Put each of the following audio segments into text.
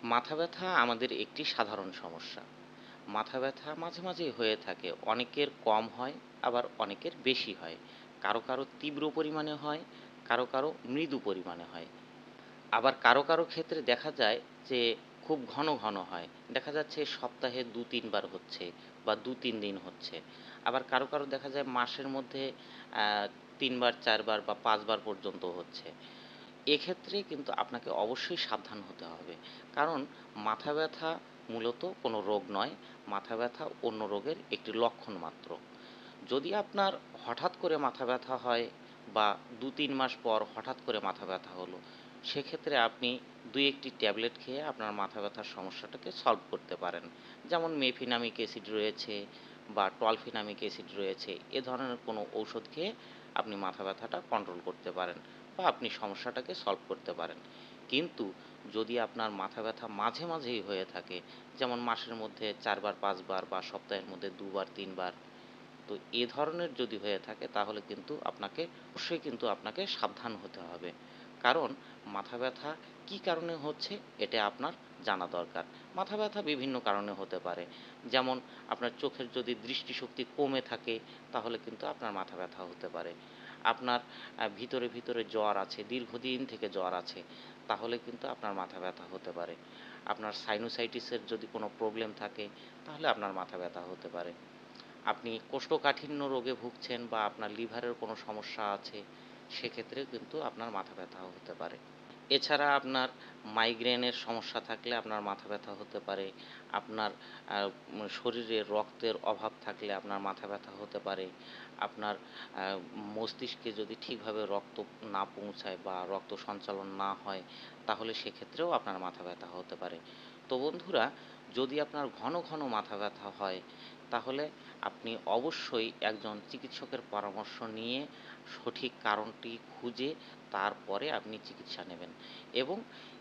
মাথা ব্যথা আমাদের একটি সাধারণ সমস্যা। মাথা ব্যথা মাঝে মাঝেই হয়ে থাকে। অনেকের কম হয়, আবার অনেকের বেশি হয়। কারো কারো তীব্র পরিমাণে হয়, কারো কারো মৃদু পরিমাণে হয়। আবার কারো কারো ক্ষেত্রে দেখা যায় যে খুব ঘন ঘন হয়। দেখা যাচ্ছে সপ্তাহে ২-৩ বার হচ্ছে বা ২-৩ দিন হচ্ছে। আবার কারো কারো দেখা যায় মাসের মধ্যে ৩ বার ৪ বার বা ৫ বার পর্যন্ত হচ্ছে। এক্ষেত্রে কিন্তু আপনাকে অবশ্যই সাবধান হতে হবে। কারণ মাথা ব্যথা মূলত কোনো রোগ নয়। মাথা ব্যথা অন্য রোগের একটি লক্ষণ মাত্র। যদি আপনার হঠাৎ করে মাথা ব্যথা হয় বা ২-৩ মাস পর হঠাৎ করে মাথা ব্যথা হলো, সেক্ষেত্রে আপনি ২-১ টি ট্যাবলেট খেয়ে আপনার মাথা ব্যথার সমস্যাটাকে সলভ করতে পারেন। যেমন মেফিনামিক অ্যাসিড রয়েছে বা টলফিনামিক অ্যাসিড রয়েছে। এ ধরনের কোনো ঔষধ খেয়ে আপনি মাথা ব্যথাটা কন্ট্রোল করতে পারেন বা আপনি সমস্যাটাকে সলভ করতে পারেন। কিন্তু যদি আপনার মাথা ব্যথা মাঝে মাঝেই হয়ে থাকে, যেমন মাসের মধ্যে ৪ বার ৫ বার বা সপ্তাহের মধ্যে ২ বার ৩ বার, তো এ ধরনের যদি হয়ে থাকে তাহলে কিন্তু আপনাকে অবশ্যই কিন্তু আপনাকে সাবধান হতে হবে। কারণ মাথা ব্যথা কী কারণে হচ্ছে এটা আপনার জানা দরকার। মাথা ব্যথা বিভিন্ন কারণে হতে পারে। যেমন আপনার চোখের যদি দৃষ্টিশক্তি কমে থাকে তাহলে কিন্তু আপনার মাথা ব্যথা হতে পারে। আপনার ভিতরে ভিতরে জ্বর আছে, দীর্ঘদিন থেকে জ্বর আছে, তাহলে কিন্তু আপনার মাথা ব্যথা হতে পারে। আপনার সাইনোসাইটিসের যদি কোনো প্রবলেম থাকে তাহলে আপনার মাথা ব্যথা হতে পারে। আপনি কোষ্ঠকাঠিন্য রোগে ভুগছেন বা আপনার লিভারের কোনো সমস্যা আছে, সেক্ষেত্রেও কিন্তু আপনার মাথা ব্যথা হতে পারে। এছাড়া আপনার মাইগ্রেনের সমস্যা থাকলে আপনার মাথা ব্যথা হতে পারে। আপনার শরীরে রক্তের অভাব থাকলে আপনার মাথা ব্যথা হতে পারে। আপনার মস্তিষ্কে যদি ঠিকভাবে রক্ত না পৌঁছায় বা রক্ত সঞ্চালন না হয়, তাহলে সেক্ষেত্রেও আপনার মাথা ব্যথা হতে পারে। তো বন্ধুরা, যদি আপনার ঘন ঘন মাথা ব্যথা হয়, তাহলে আপনি অবশ্যই একজন চিকিৎসকের পরামর্শ নিয়ে সঠিক কারণটি খুঁজে তারপরে আপনি চিকিৎসা নেবেন এবং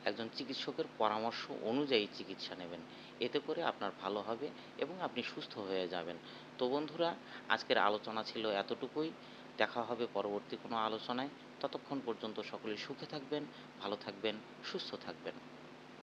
একজন চিকিৎসকের পরামর্শ অনুযায়ী চিকিৎসা নেবেন। এতে করে আপনার ভালো হবে এবং আপনি সুস্থ হয়ে যাবেন। তো বন্ধুরা, আজকের আলোচনা ছিল এতটুকুই। দেখা হবে পরবর্তী কোনো আলোচনায়। ততক্ষণ পর্যন্ত সকলেই সুখে থাকবেন, ভালো থাকবেন, সুস্থ থাকবেন।